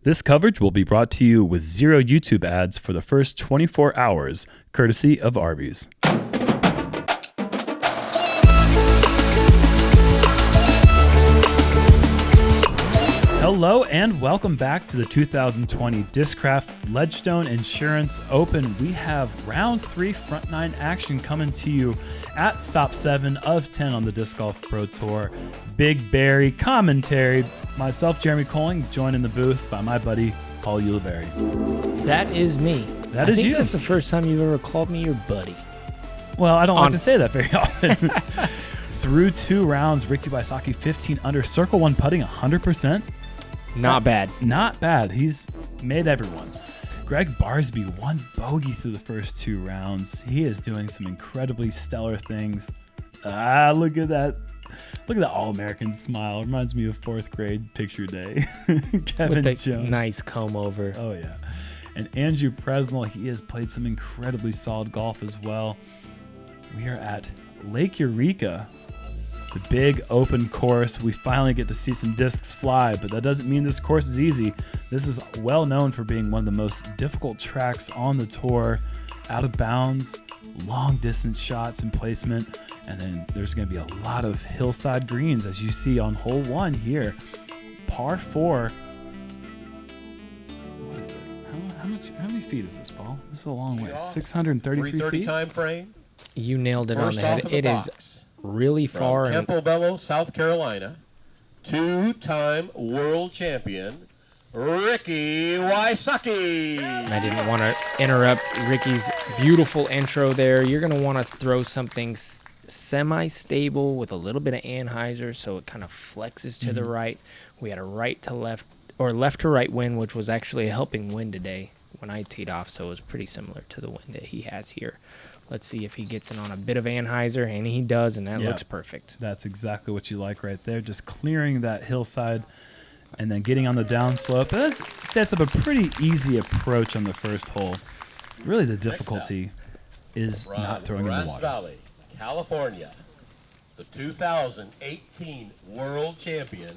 This coverage will be brought to you with 0 YouTube ads for the first 24 hours, courtesy of Arby's. Hello and welcome back to the 2020 Discraft LEDGESTONE Insurance Open. We have round 3 front 9 action coming to you at stop 7 of 10 on the Disc Golf Pro Tour. Big Barry commentary. Myself, Jeremy Koling, joined in the booth by my buddy, Paul Ulibarri. That is me. That is you. That's the first time you've ever called me your buddy. Well, I don't like to say that very often. Through 2 rounds, Ricky Wysocki 15 under, circle 1 putting 100%. Not bad. Not bad. He's made everyone. Gregg Barsby 1 bogey through the first 2 rounds. He is doing some incredibly stellar things. Look at that. Look at that All-American smile. Reminds me of 4th grade picture day. Kevin With the Jones. Nice comb over. Oh, yeah. And Andrew Presnell, he has played some incredibly solid golf as well. We are at Lake Eureka, the big open course. We finally get to see some discs fly, but that doesn't mean this course is easy. This is well known for being one of the most difficult tracks on the tour. Out of bounds, long distance shots and placement, and then there's going to be a lot of hillside greens as you see on hole 1 here. Par 4. What is it? How many feet is this, Paul? This is a long way. 633 feet? Time frame. You nailed it on the head. It is really far. From Campobello, South Carolina, 2-time world champion, Ricky Wysocki. I didn't want to interrupt Ricky's beautiful intro there. You're going to want to throw something semi-stable with a little bit of anhyzer so it kind of flexes to the right. We had a right to left or left to right wind, which was actually a helping wind today when I teed off, so it was pretty similar to the wind that he has here. Let's see if he gets in on a bit of anhyzer, and he does, and that looks perfect. That's exactly what you like right there, just clearing that hillside and then getting on the downslope. That sets up a pretty easy approach on the first hole. Really the difficulty is not throwing in the water. Valley, California, the 2018 world champion,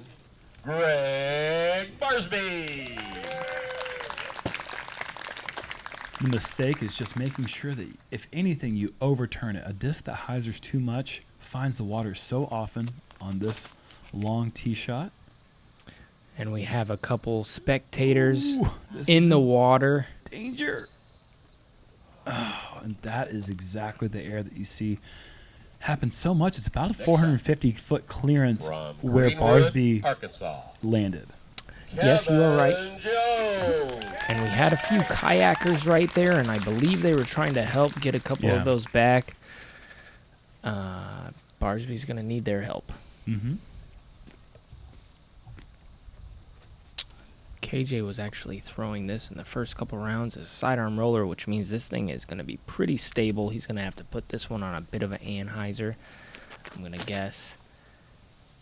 Gregg Barsby. The mistake is just making sure that if anything, you overturn it. A disc that hyzers too much finds the water so often on this long tee shot. And we have a couple spectators in the water. Danger. Oh, and that is exactly the air that you see happen so much. It's about a 450-foot clearance where Barsby Arkansas landed. Yes, you are right. Jones. And we had a few kayakers right there, and I believe they were trying to help get a couple of those back. Barsby's going to need their help. Mm-hmm. KJ was actually throwing this in the first couple rounds as a sidearm roller, which means this thing is going to be pretty stable. He's going to have to put this one on a bit of an anhyzer, I'm going to guess.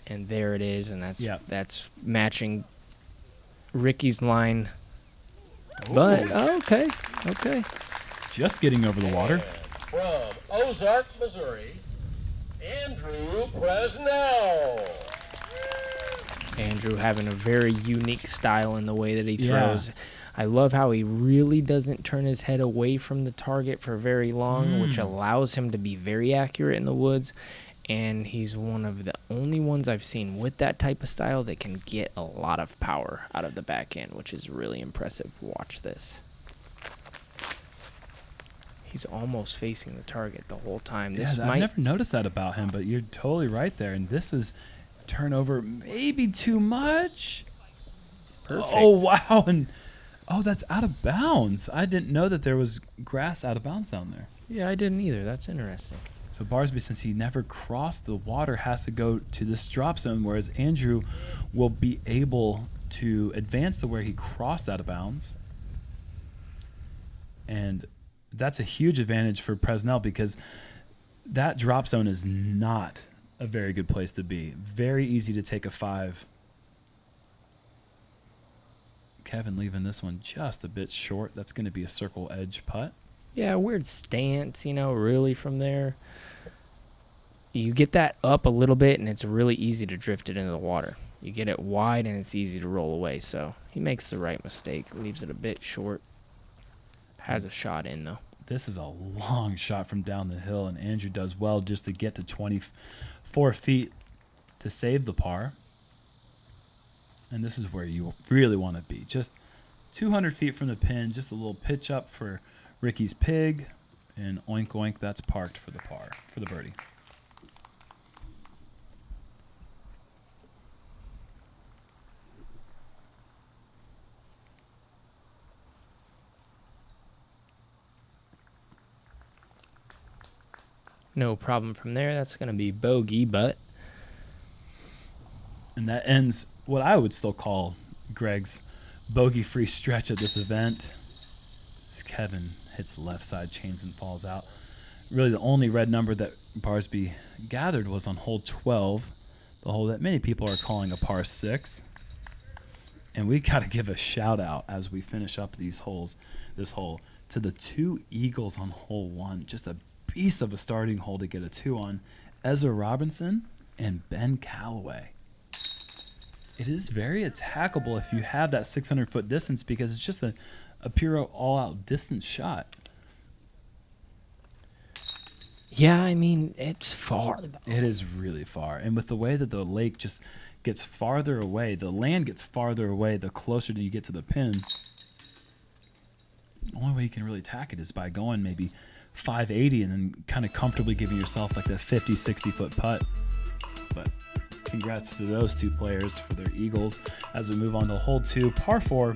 And there it is, and that's matching Ricky's line. But, okay. Just getting over the water. From Ozark, Missouri, Andrew Presnell. Andrew having a very unique style in the way that he throws. I love how he really doesn't turn his head away from the target for very long, which allows him to be very accurate in the woods. And he's one of the only ones I've seen with that type of style that can get a lot of power out of the back end, which is really impressive. Watch this. He's almost facing the target the whole time. I've never noticed that about him, but you're totally right there. And this is turnover maybe too much. Perfect. Oh, wow. And that's out of bounds. I didn't know that there was grass out of bounds down there. Yeah, I didn't either. That's interesting. So Barsby, since he never crossed the water, has to go to this drop zone, whereas Andrew will be able to advance to where he crossed out of bounds. And that's a huge advantage for Presnell because that drop zone is not a very good place to be. Very easy to take a 5. Kevin leaving this one just a bit short. That's going to be a circle edge putt. Yeah, weird stance, really from there. You get that up a little bit, and it's really easy to drift it into the water. You get it wide and it's easy to roll away. So he makes the right mistake, leaves it a bit short. Has a shot in though. This is a long shot from down the hill, and Andrew does well just to get to 24 feet to save the par. And this is where you really want to be. Just 200 feet from the pin, just a little pitch up for Ricky's pig, and oink oink, that's parked for the par, for the birdie. No problem from there. That's going to be bogey, but And that ends what I would still call Gregg's bogey-free stretch at this event. As Kevin hits the left side, chains and falls out. Really, the only red number that Barsby gathered was on hole 12, the hole that many people are calling a par 6. And we got to give a shout out as we finish up this hole, to the 2 eagles on hole 1. Just a beast of a starting hole to get a 2 on. Ezra Robinson and Ben Calloway. It is very attackable if you have that 600-foot distance, because it's just a pure all-out distance shot. yeah, I mean, it's far. It is really far. And with the way that the lake just gets farther away, the land gets farther away the closer you get to the pin. The only way you can really attack it is by going maybe 580 and then kind of comfortably giving yourself like the 50, 60-foot putt. But congrats to those 2 players for their eagles as we move on to hole 2, par 4.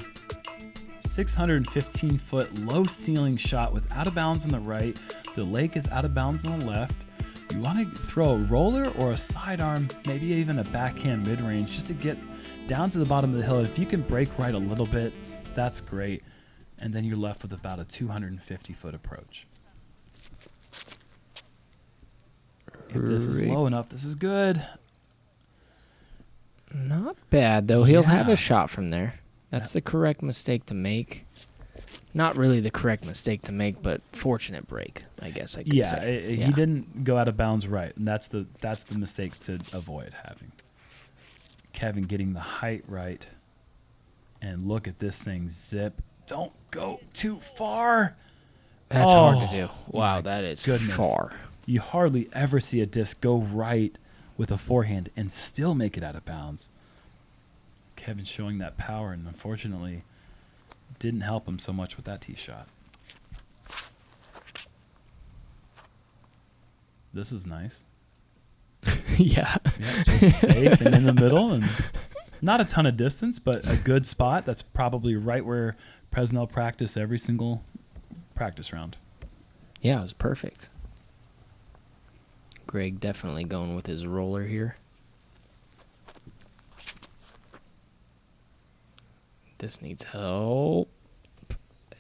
615-foot low ceiling shot with out of bounds on the right. The lake is out of bounds on the left. You want to throw a roller or a sidearm, maybe even a backhand mid-range, just to get down to the bottom of the hill. If you can break right a little bit, that's great. And then you're left with about a 250-foot approach. If this is low enough, this is good. Not bad, though. He'll have Yeah. a shot from there. That's the correct mistake to make. Not really the correct mistake to make, but fortunate break, I guess I could say. He didn't go out of bounds right, and that's the mistake to avoid having. Kevin getting the height right, and look at this thing zip. Don't go too far. That's hard to do. my Wow, that is goodness. far. You hardly ever see a disc go right with a forehand and still make it out of bounds. Kevin showing that power, and unfortunately didn't help him so much with that tee shot. This is nice. Yeah. Yeah, just safe and in the middle, and not a ton of distance, but a good spot. That's probably right where Presnell practice every single practice round. Yeah, it was perfect. Gregg definitely going with his roller here. This needs help.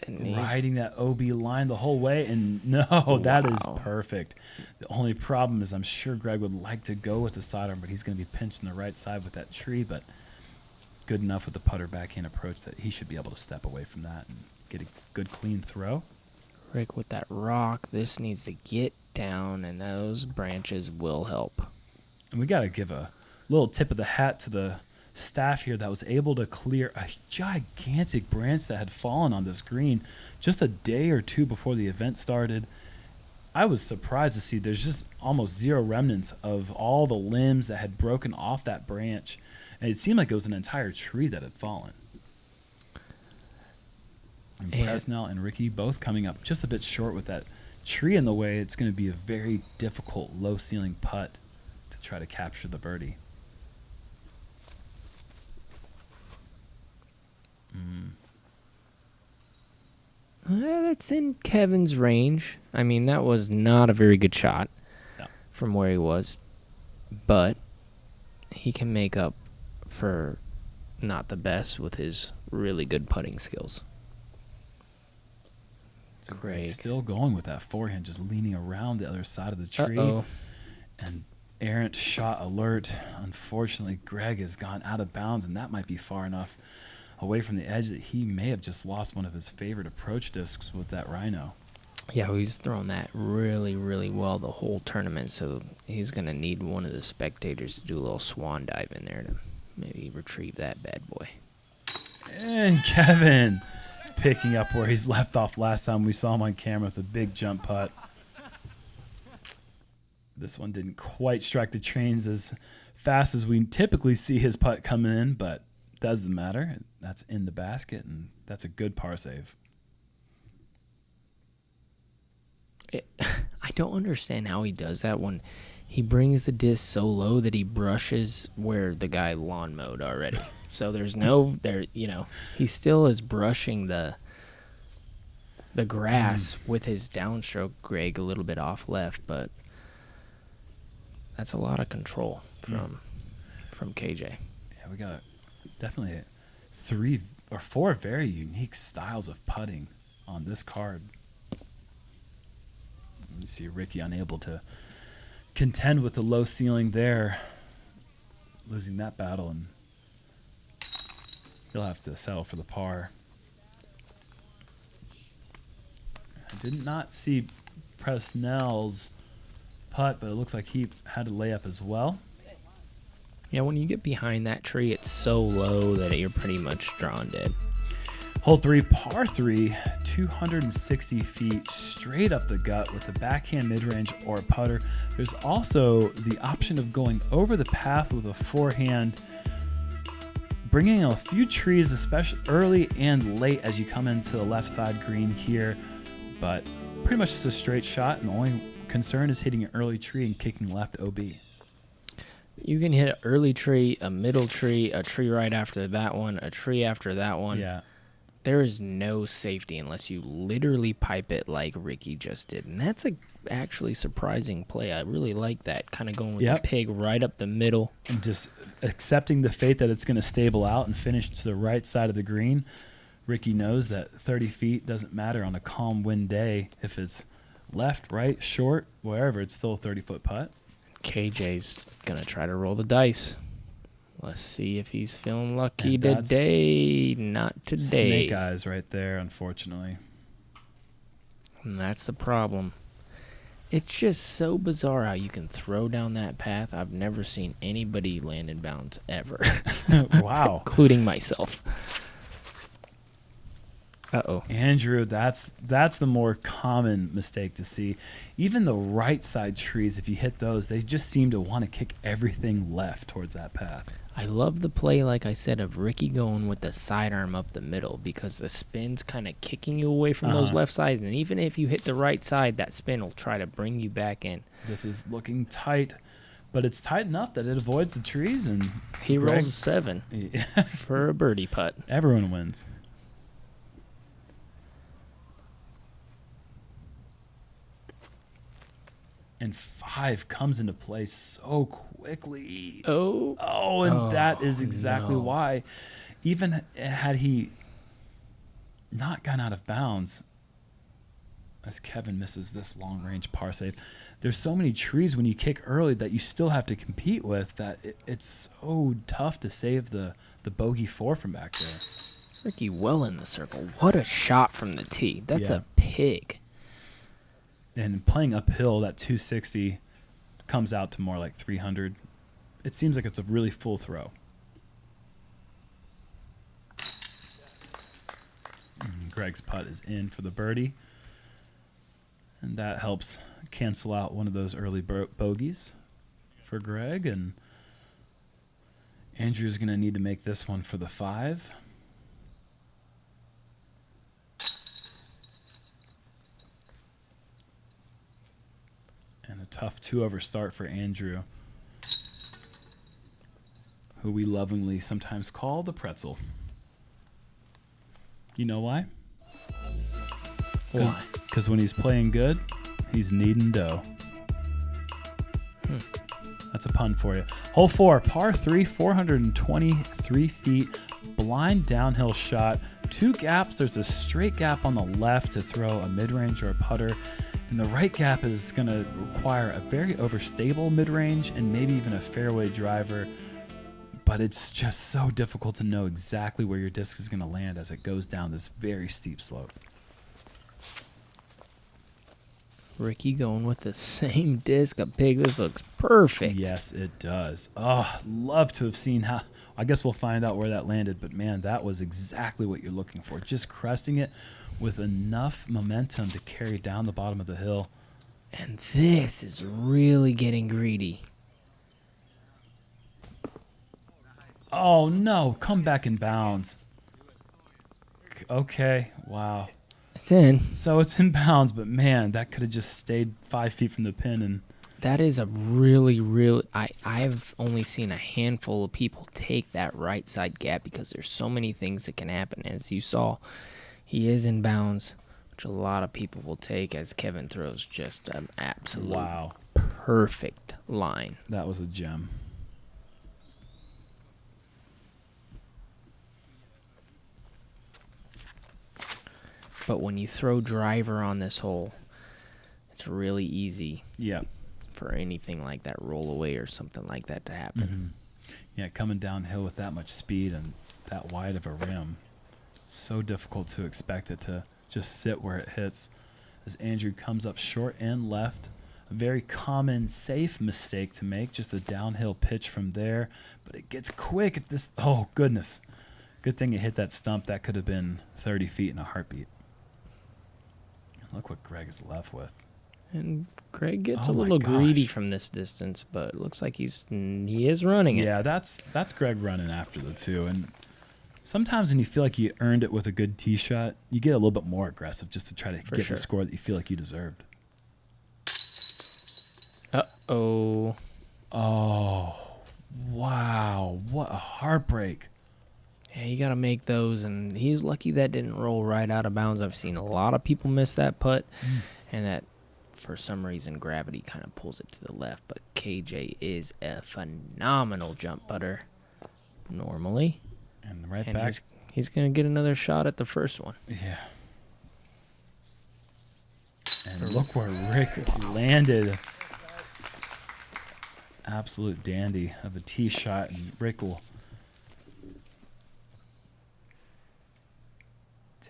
Riding that OB line the whole way, and no, that is Wow. perfect. The only problem is I'm sure Gregg would like to go with the sidearm, but he's going to be pinched on the right side with that tree, but good enough with the putter backhand approach that he should be able to step away from that and get a good clean throw. Gregg with that rock. This needs to get down, and those branches will help. And we got to give a little tip of the hat to the staff here that was able to clear a gigantic branch that had fallen on this green just a day or two before the event started. I was surprised to see there's just almost zero remnants of all the limbs that had broken off that branch. And it seemed like it was an entire tree that had fallen. And Presnell and Ricky both coming up just a bit short with that tree in the way. It's going to be a very difficult low ceiling putt to try to capture the birdie. That's in Kevin's range. I mean, that was not a very good shot No. from where he was, but he can make up for not the best with his really good putting skills. So Gregg. still going with that forehand, just leaning around the other side of the tree. Uh-oh. And errant shot alert. Unfortunately, Gregg has gone out of bounds, and that might be far enough away from the edge that he may have just lost one of his favorite approach discs with that Rhino. Yeah, he's thrown that really, really well the whole tournament, so he's going to need one of the spectators to do a little swan dive in there to Maybe retrieve that bad boy. And Kevin picking up where he's left off last time we saw him on camera with a big jump putt. This one didn't quite strike the trains as fast as we typically see his putt coming in, but doesn't matter. That's in the basket, and that's a good par save. I don't understand how he does that when he brings the disc so low that he brushes where the guy lawn mowed already. So there's no there, he still is brushing the grass with his downstroke, Gregg, a little bit off left, but that's a lot of control from KJ. Yeah, we got definitely 3 or 4 very unique styles of putting on this card. You see Ricky unable to contend with the low ceiling there, losing that battle, and he'll have to settle for the par. I did not see Presnell's putt, but it looks like he had a layup as well. Yeah, when you get behind that tree, it's so low that you're pretty much drawn dead. Hole 3, par 3, 260 feet straight up the gut with a backhand mid-range or a putter. There's also the option of going over the path with a forehand, bringing in a few trees, especially early and late as you come into the left side green here, but pretty much just a straight shot, and the only concern is hitting an early tree and kicking left OB. You can hit an early tree, a middle tree, a tree right after that one, a tree after that one. Yeah. There is no safety unless you literally pipe it like Ricky just did. And that's actually surprising play. I really like that, kind of going with the pig right up the middle. And just accepting the fate that it's going to stable out and finish to the right side of the green. Ricky knows that 30 feet doesn't matter on a calm wind day. If it's left, right, short, wherever, it's still a 30-foot putt. KJ's going to try to roll the dice. Let's see if he's feeling lucky today. Not today. Snake eyes right there, unfortunately. And that's the problem. It's just so bizarre how you can throw down that path. I've never seen anybody land in bounds ever. Wow. Including myself. Uh-oh. Andrew, that's the more common mistake to see. Even the right side trees, if you hit those, they just seem to want to kick everything left towards that path. I love the play, like I said, of Ricky going with the sidearm up the middle because the spin's kind of kicking you away from those left sides. And even if you hit the right side, that spin will try to bring you back in. This is looking tight, but it's tight enough that it avoids the trees. And he rolls a 7 for a birdie putt. Everyone wins. And 5 comes into play so quickly. That is exactly why. Even had he not gone out of bounds, as Kevin misses this long-range par save, there's so many trees when you kick early that you still have to compete with that it's so tough to save the bogey 4 from back there. Ricky well in the circle. What a shot from the tee. That's a pig. And playing uphill, that 260 comes out to more like 300. It seems like it's a really full throw. Gregg's putt is in for the birdie. And that helps cancel out one of those early bogeys for Gregg. And Andrew's going to need to make this one for the 5. And a tough 2-over start for Andrew, who we lovingly sometimes call the pretzel. You know why? Why? Because when he's playing good, he's kneading dough. That's a pun for you. Hole 4, par 3, 423 feet, blind downhill shot. 2 gaps. There's a straight gap on the left to throw a mid-range or a putter. And the right gap is going to require a very overstable mid-range and maybe even a fairway driver. But it's just so difficult to know exactly where your disc is going to land as it goes down this very steep slope. Ricky going with the same disc. A pig. This looks perfect. Yes, it does. Oh, love to have seen I guess we'll find out where that landed, but man, that was exactly what you're looking for. Just cresting it with enough momentum to carry down the bottom of the hill. And this is really getting greedy. Oh no, come back in bounds. Okay, wow. It's in. So it's in bounds, but man, that could have just stayed 5 feet from the pin. And That is a really, I've only seen a handful of people take that right side gap because there's so many things that can happen. As you saw, he is in bounds, which a lot of people will take as Kevin throws just an absolute perfect line. That was a gem. But when you throw driver on this hole, it's really easy for anything like that roll away or something like that to happen. Yeah, coming downhill with that much speed and that wide of a rim, so difficult to expect it to just sit where it hits. As Andrew comes up short and left, a very common, safe mistake to make, just a downhill pitch from there. But it gets quick if this, oh goodness. Good thing it hit that stump. That could have been 30 feet in a heartbeat. Look what Gregg is left with. And Gregg gets a little greedy from this distance, but it looks like he is running it. Yeah, that's Gregg running after the two. And sometimes when you feel like you earned it with a good tee shot, you get a little bit more aggressive just to try to get the score that you feel like you deserved. Uh-oh. Oh, wow. What a heartbreak. Yeah, you got to make those, and he's lucky that didn't roll right out of bounds. I've seen a lot of people miss that putt, and that for some reason gravity kind of pulls it to the left. But KJ is a phenomenal jump putter normally. And back. He's going to get another shot at the first one. Yeah. And look where Rick landed. Absolute dandy of a tee shot, and Rick will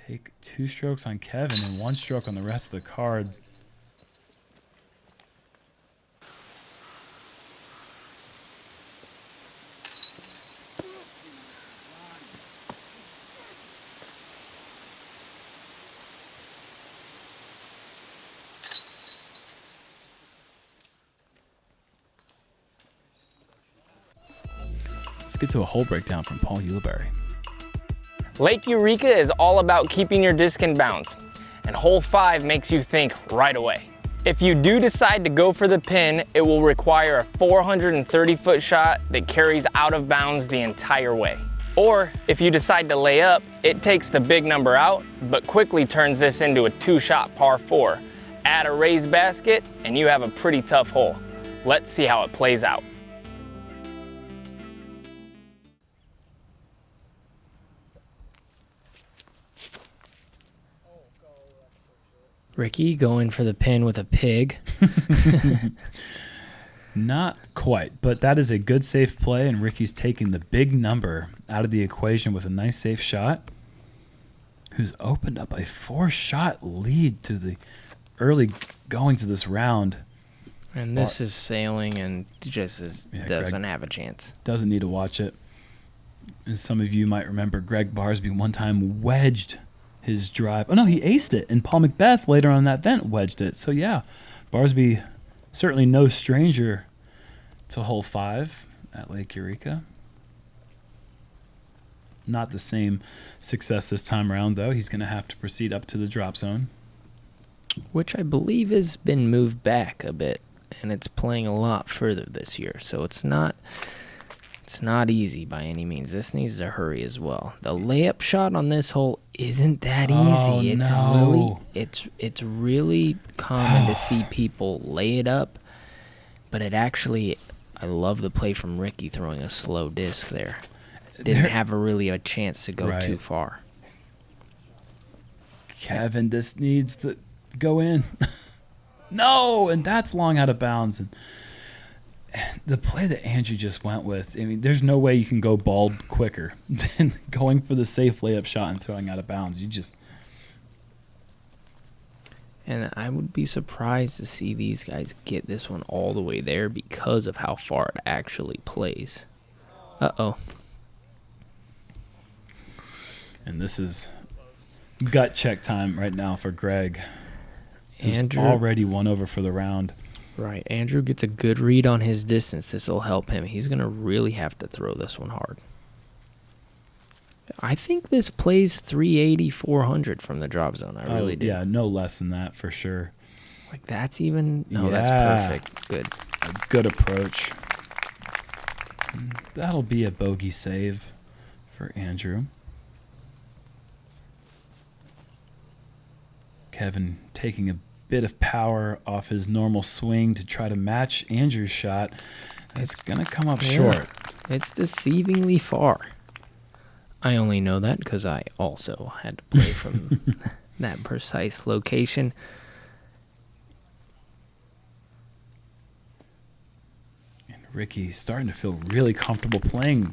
take 2 strokes on Kevin and 1 stroke on the rest of the card. Let's get to a hole breakdown from Paul Ulibarri. Lake Eureka is all about keeping your disc in bounds, and hole 5 makes you think right away. If you do decide to go for the pin, it will require a 430-foot shot that carries out of bounds the entire way. Or if you decide to lay up, it takes the big number out, but quickly turns this into a 2-shot par 4. Add a raised basket, and you have a pretty tough hole. Let's see how it plays out. Ricky going for the pin with a pig. Not quite, but that is a good safe play, and Ricky's taking the big number out of the equation with a nice safe shot, who's opened up a 4-shot lead to the early goings of this round. And this is sailing and just doesn't Gregg have a chance. Doesn't need to watch it. As some of you might remember, Gregg Barsby one time wedged his drive. Oh, no, he aced it. And Paul Macbeth later on in that event wedged it. So, yeah, Barsby certainly no stranger to hole 5 at Lake Eureka. Not the same success this time around, though. He's going to have to proceed up to the drop zone, which I believe has been moved back a bit, and it's playing a lot further this year. So it's not easy by any means. This needs to hurry as well. The layup shot on this hole isn't that easy. It's really common to see people lay it up, but it actually, I love the play from Ricky throwing a slow disc there. Didn't have a chance to go too far. Kevin, this needs to go in. No, and that's long out of bounds. And the play that Andrew just went with, I mean, there's no way you can go bald quicker than going for the safe layup shot and throwing out of bounds. And I would be surprised to see these guys get this one all the way there because of how far it actually plays. Uh-oh. And this is gut check time right now for Gregg, who's Andrew already 1 over for the round. Right. Andrew gets a good read on his distance. This will help him. He's going to really have to throw this one hard. I think this plays 380, 400 from the drop zone. I really do. Yeah, no less than that for sure. Like that's even... No, Yeah. that's perfect. Good. A good approach. That'll be a bogey save for Andrew. Kevin taking a bit of power off his normal swing to try to match Andrew's shot. It's going to come up short. It's deceivingly far. I only know that because I also had to play from that precise location. And Ricky's starting to feel really comfortable playing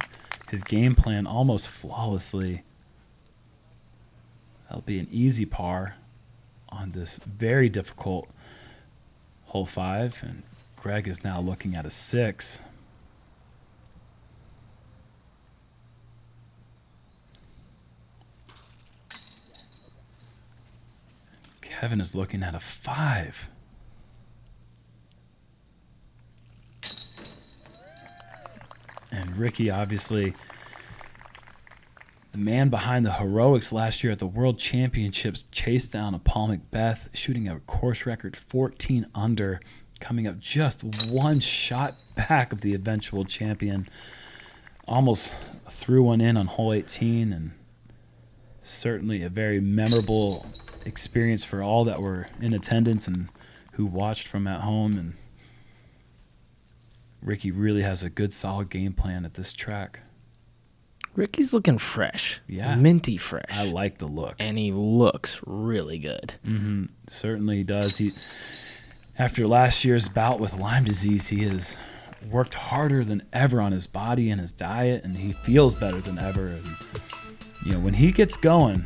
his game plan almost flawlessly. That'll be an easy par on this very difficult hole 5, and Gregg is now looking at a 6. Kevin is looking at a 5. And Ricky, obviously, the man behind the heroics last year at the World Championships, chased down a Paul Macbeth, shooting a course record 14 under, coming up just 1 shot back of the eventual champion. Almost threw one in on hole 18, and certainly a very memorable experience for all that were in attendance and who watched from at home. And Ricky really has a good, solid game plan at this track. Ricky's looking fresh. Yeah. Minty fresh. I like the look. And he looks really good. Mm-hmm. Certainly he does. He, after last year's bout with Lyme disease, he has worked harder than ever on his body and his diet, and he feels better than ever. And, you know, when he gets going,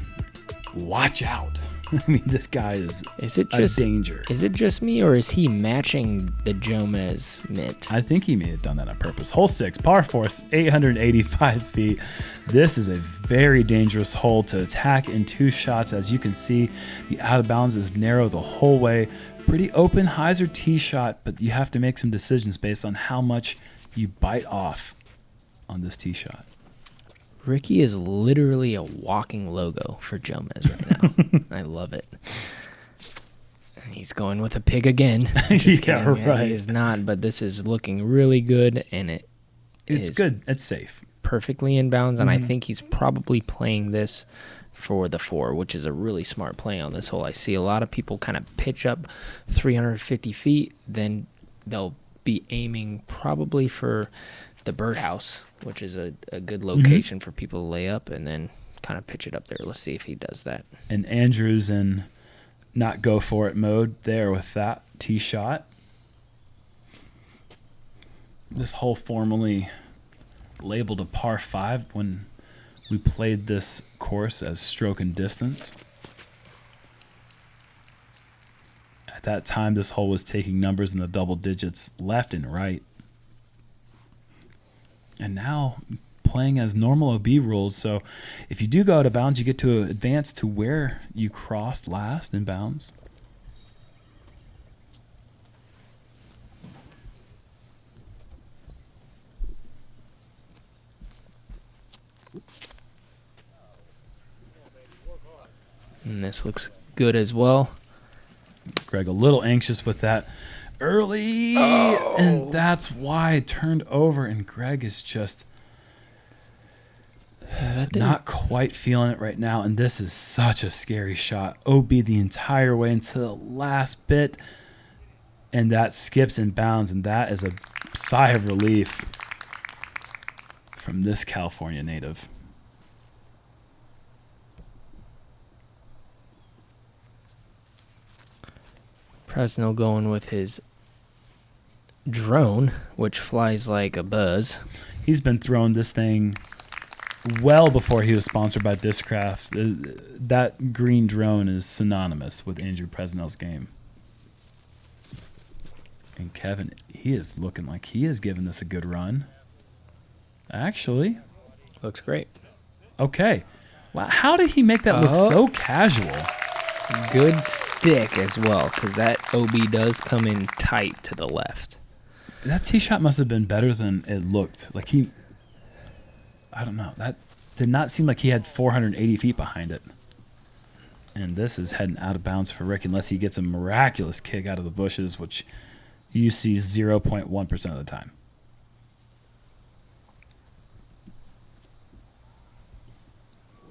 watch out. I mean, this guy is a danger. Is it just me, or is he matching the Jomez mint? I think he may have done that on purpose. Hole 6, par 4, 885 feet. This is a very dangerous hole to attack in 2 shots. As you can see, the out of bounds is narrow the whole way. Pretty open hyzer tee shot, but you have to make some decisions based on how much you bite off on this tee shot. Ricky is literally a walking logo for Jomez right now. I love it. And he's going with a pig again. Just Yeah, kidding. right. He is not, but this is looking really good, and it's good. It's safe. Perfectly in bounds, and I think he's probably playing this for the 4, which is a really smart play on this hole. I see a lot of people kind of pitch up 350 feet, then they'll be aiming probably for the birdhouse, which is a good location for people to lay up, and then kind of pitch it up there. Let's see if he does that. And Andrew's in not go for it mode there with that tee shot. This hole formerly labeled a par 5 when we played this course as stroke and distance. At that time, this hole was taking numbers in the double digits left and right. And now playing as normal OB rules. So if you do go out of bounds, you get to advance to where you crossed last in bounds. And this looks good as well. Gregg a little anxious with that early, and that's why it turned over, and Gregg is just not quite feeling it right now, and this is such a scary shot. OB the entire way into the last bit, and that skips and bounds, and that is a sigh of relief from this California native. Presnell going with his drone, which flies like a buzz. He's been throwing this thing well before he was sponsored by Discraft. That green drone is synonymous with Andrew Presnell's game. And Kevin, he is looking like he has given this a good run. Actually. Looks great. Okay. Wow, how did he make that look so casual? Good stick as well, because that OB does come in tight to the left. That tee shot must have been better than it looked. Like I don't know. That did not seem like he had 480 feet behind it. And this is heading out of bounds for Rick unless he gets a miraculous kick out of the bushes, which you see 0.1% of the time.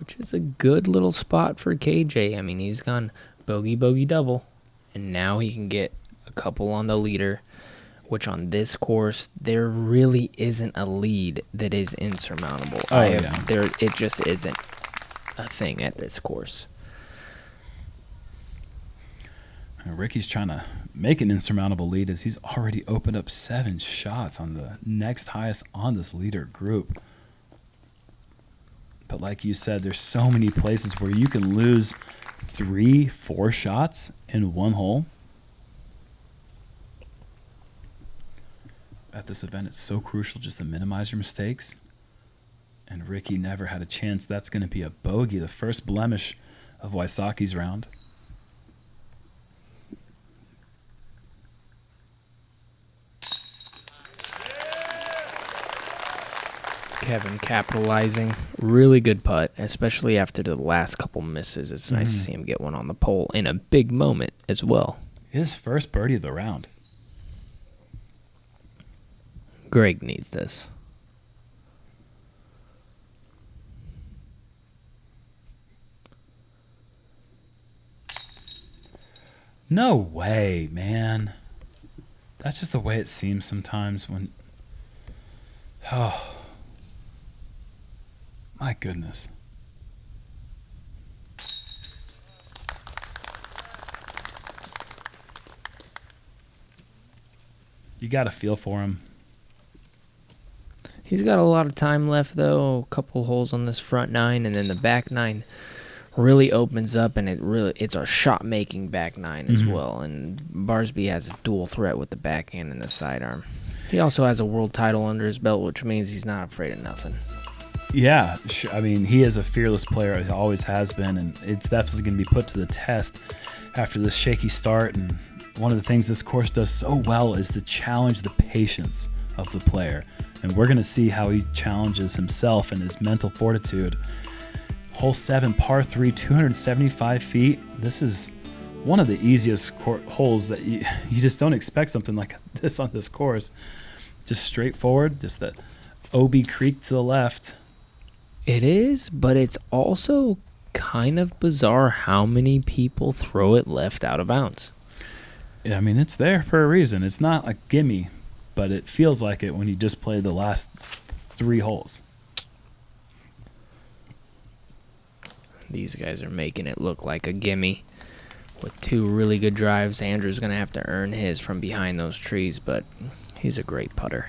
Which is a good little spot for KJ. I mean, he's gone bogey, bogey, double. And now he can get a couple on the leader, which on this course, there really isn't a lead that is insurmountable. It just isn't a thing at this course. And Ricky's trying to make an insurmountable lead as he's already opened up 7 shots on the next highest on this leader group. But like you said, there's so many places where you can lose 3-4 shots in one hole. At this event, it's so crucial just to minimize your mistakes. And Ricky never had a chance. That's going to be a bogey, the first blemish of Wysocki's round. Kevin capitalizing. Really good putt, especially after the last couple misses. It's nice to see him get one on the pole in a big moment as well. His first birdie of the round. Gregg needs this. No way, man. That's just the way it seems sometimes when... Oh... My goodness. You got to feel for him. He's got a lot of time left, though. A couple holes on this front 9, and then the back 9 really opens up, and it's a shot-making back 9 as well. And Barsby has a dual threat with the backhand and the sidearm. He also has a world title under his belt, which means he's not afraid of nothing. Yeah, I mean, he is a fearless player. He always has been, and it's definitely going to be put to the test after this shaky start. And one of the things this course does so well is to challenge the patience of the player. And we're going to see how he challenges himself and his mental fortitude. Hole 7, par 3, 275 feet. This is one of the easiest holes that you just don't expect something like this on this course. Just straightforward, just that OB creek to the left. It is, but it's also kind of bizarre how many people throw it left out of bounds. Yeah, I mean, it's there for a reason. It's not a gimme, but it feels like it when you just play the last 3 holes. These guys are making it look like a gimme with 2 really good drives. Andrew's going to have to earn his from behind those trees, but he's a great putter.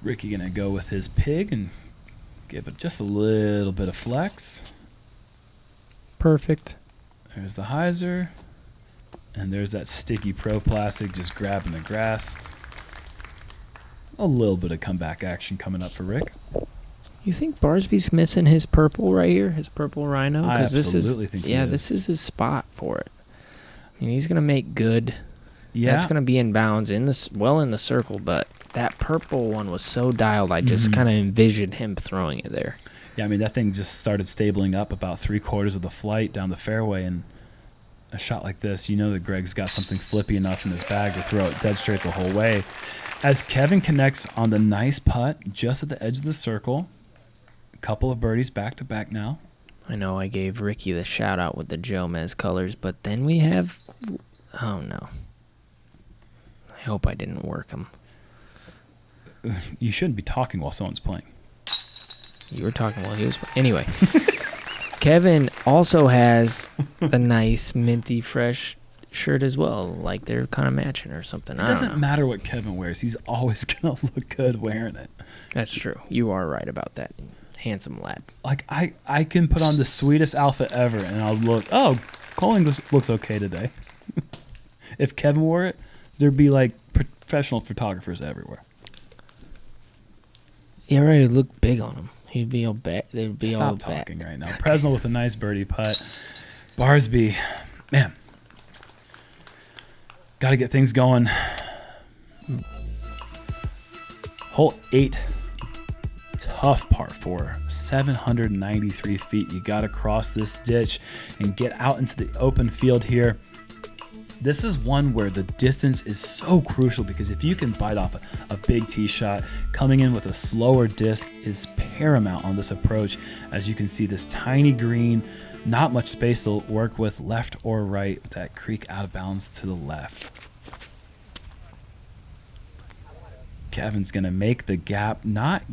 Ricky going to go with his pig and give it just a little bit of flex. Perfect. There's the hyzer. And there's that sticky Pro Plastic just grabbing the grass. A little bit of comeback action coming up for Rick. You think Barsby's missing his purple right here? His purple rhino? I absolutely think he is. this is his spot for it. I mean, he's going to make good. Yeah. That's going to be in bounds in the circle, but that purple one was so dialed, I just kind of envisioned him throwing it there. Yeah, I mean, that thing just started stabling up about 3/4 of the flight down the fairway, and a shot like this, you know that Gregg's got something flippy enough in his bag to throw it dead straight the whole way. As Kevin connects on the nice putt just at the edge of the circle, a couple of birdies back-to-back now. I know I gave Ricky the shout-out with the Jomez colors, but then we have... Oh, no. I hope I didn't work him. You shouldn't be talking while someone's playing. You were talking while he was... Anyway. Kevin also has the nice minty fresh shirt as well. Like they're kind of matching or something. It doesn't matter what Kevin wears. He's always going to look good wearing it. That's true. You are right about that. Handsome lad. Like, I can put on the sweetest outfit ever, and I'll look, oh, Koling looks okay today. If Kevin wore it, there'd be, like, professional photographers everywhere. He already looked big on him. He'd be all back. They'd be all Stop back. talking right now. Presnell with a nice birdie putt. Barsby, man, got to get things going. Hole 8, tough par 4, 793 feet. You got to cross this ditch and get out into the open field here. This is one where the distance is so crucial because if you can bite off a big tee shot, coming in with a slower disc is paramount on this approach. As you can see, this tiny green, not much space to work with left or right, with that creek out of bounds to the left. Kevin's going to make the gap, not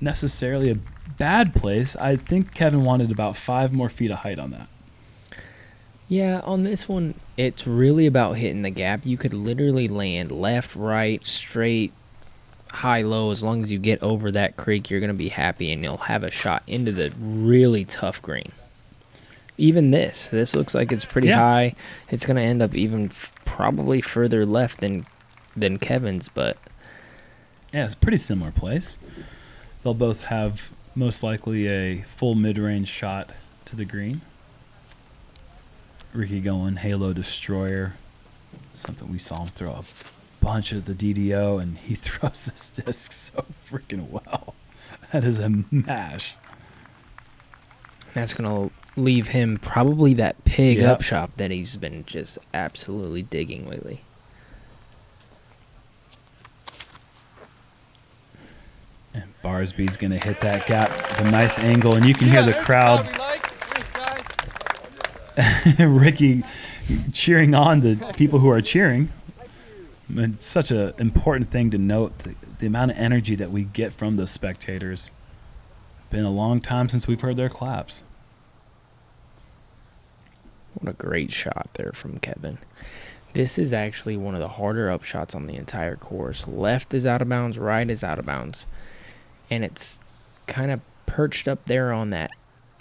necessarily a bad place. I think Kevin wanted about 5 more feet of height on that. Yeah, on this one, it's really about hitting the gap. You could literally land left, right, straight, high, low. As long as you get over that creek, you're going to be happy, and you'll have a shot into the really tough green. Even this looks like it's pretty high. It's going to end up even probably further left than Kevin's, but yeah, it's a pretty similar place. They'll both have most likely a full mid-range shot to the green. Ricky going Halo Destroyer, something we saw him throw a bunch of the DDO, and he throws this disc so freaking well. That is a mash. that's going to leave him probably that pig up shot that he's been just absolutely digging lately. And Barsby's going to hit that gap with a nice angle, and you can hear the crowd. Ricky cheering on to people who are cheering. It's such an important thing to note, the amount of energy that we get from the spectators. Been a long time since we've heard their claps. What a great shot there from Kevin. This is actually one of the harder up shots on the entire course. Left is out of bounds, right is out of bounds. And it's kind of perched up there on that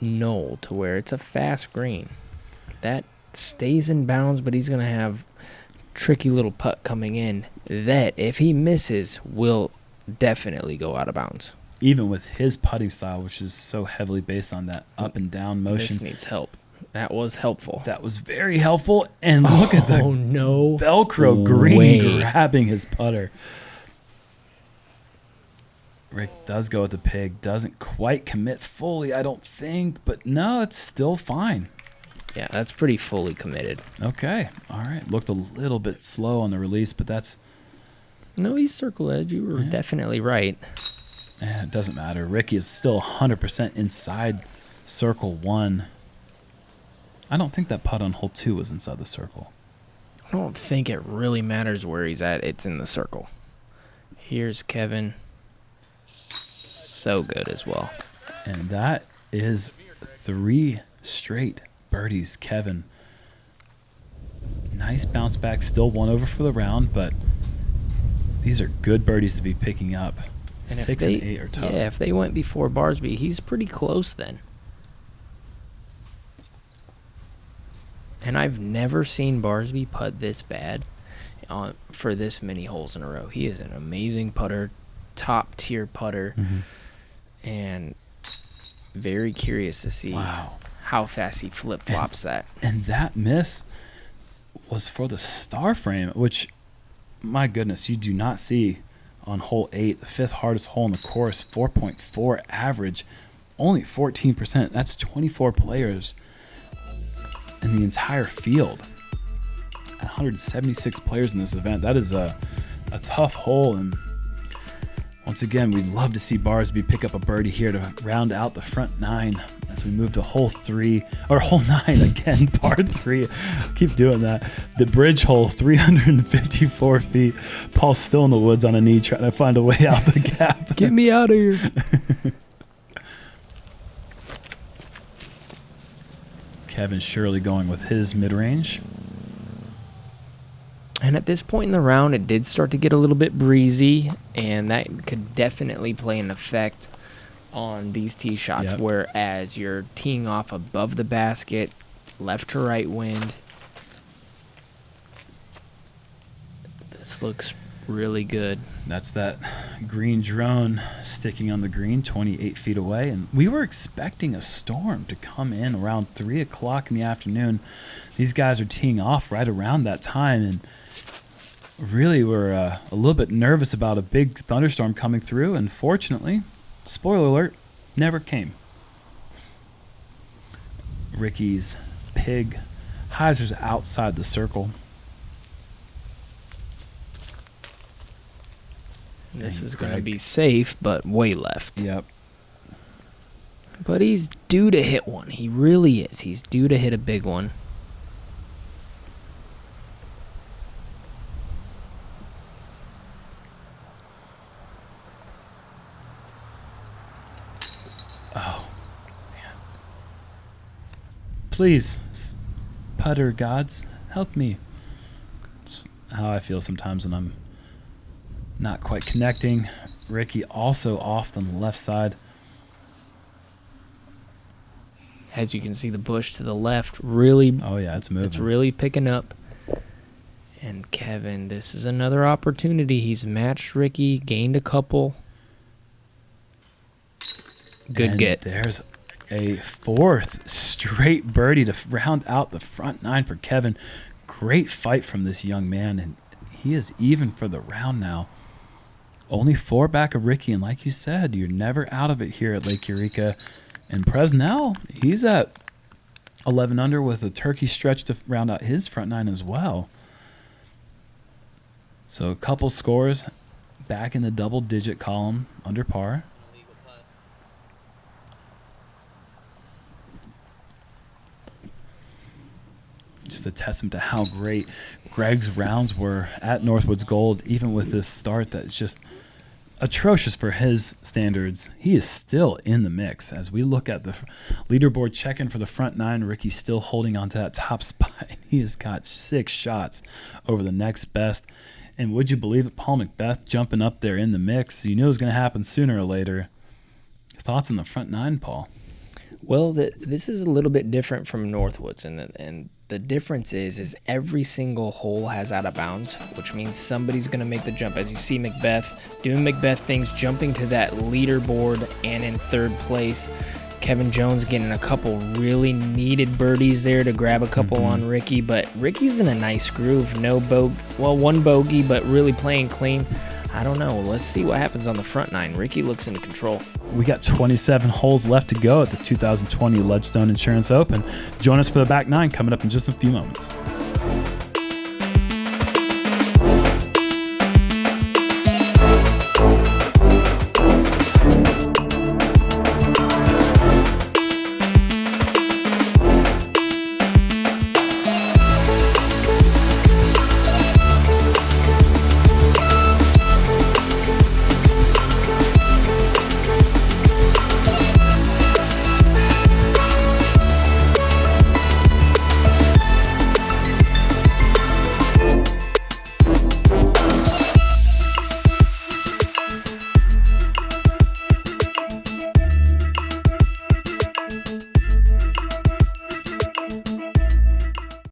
knoll to where it's a fast green. That stays in bounds, but he's going to have tricky little putt coming in that, if he misses, will definitely go out of bounds. Even with his putting style, which is so heavily based on that up and down motion. This needs help. That was helpful. That was very helpful. And look at the Velcro green grabbing his putter. Rick does go with the pig. Doesn't quite commit fully, I don't think. But no, it's still fine. Yeah, that's pretty fully committed. Okay. All right. Looked a little bit slow on the release, but that's... No, he's circle edge. You were definitely right. It doesn't matter. Ricky is still 100% inside circle 1. I don't think that putt on hole 2 was inside the circle. I don't think it really matters where he's at. It's in the circle. Here's Kevin. So good as well. And that is 3 straight birdies, Kevin. Nice bounce back. Still 1 over for the round, but these are good birdies to be picking up. And 6 and 8 are tough. Yeah, if they went before Barsby, he's pretty close then. And I've never seen Barsby putt this bad for this many holes in a row. He is an amazing putter, top tier putter, and very curious to see how fast he flip flops that. And that miss was for the star frame, which, my goodness, you do not see on hole 8, the 5th hardest hole in the course. 4.4 average, only 14%. That's 24 players in the entire field. 176 players in this event. That is a tough hole, and once again, we'd love to see Barsby pick up a birdie here to round out the front 9 as we move to hole 9 again, par 3. Keep doing that. The bridge hole, 354 feet. Paul's still in the woods on a knee trying to find a way out the gap. Get me out of here. Kevin Shirley going with his mid-range. And at this point in the round, it did start to get a little bit breezy, and that could definitely play an effect on these tee shots, whereas you're teeing off above the basket, left to right wind. This looks really good. That's that green drone sticking on the green 28 feet away. And we were expecting a storm to come in around 3 o'clock in the afternoon. These guys are teeing off right around that time. And really we're a little bit nervous about a big thunderstorm coming through. And fortunately, spoiler alert, never came. Ricky's pig hyzer's outside the circle. This Dang, is going to Gregg. be safe, but way left. Yep. But he's due to hit one. He really is. He's due to hit a big one. Oh, man. Please, putter gods, help me. It's how I feel sometimes when I'm not quite connecting. Ricky also off on the left side. As you can see, the bush to the left really, Oh, yeah, it's moving. it's really picking up. And Kevin, this is another opportunity. He's matched Ricky, gained a couple. Good And get. There's a fourth straight birdie to round out the front nine for Kevin. Great fight from this young man, and he is even for the round now. Only 4 back of Ricky, and like you said, you're never out of it here at Lake Eureka. And Presnell, he's at 11 under with a turkey stretch to round out his front nine as well. So a couple scores back in the double-digit column under par. Just a testament to how great Gregg's rounds were at Northwoods Gold, even with this start that's just atrocious for his standards. He is still in the mix. As we look at the leaderboard check-in for the front nine, Ricky's still holding on to that top spot. He has got 6 shots over the next best. And would you believe it, Paul Macbeth jumping up there in the mix? You knew it was going to happen sooner or later. Thoughts on the front nine, Paul? Well, this is a little bit different from Northwoods, and the difference is every single hole has out of bounds, which means somebody's going to make the jump. As you see Macbeth doing Macbeth things, jumping to that leaderboard and in third place. Kevin Jones getting a couple really needed birdies there to grab a couple on Ricky, but Ricky's in a nice groove. One bogey, but really playing clean. I don't know. Let's see what happens on the front nine. Ricky looks in control. We got 27 holes left to go at the 2020 LEDGESTONE Insurance Open. Join us for the back nine coming up in just a few moments.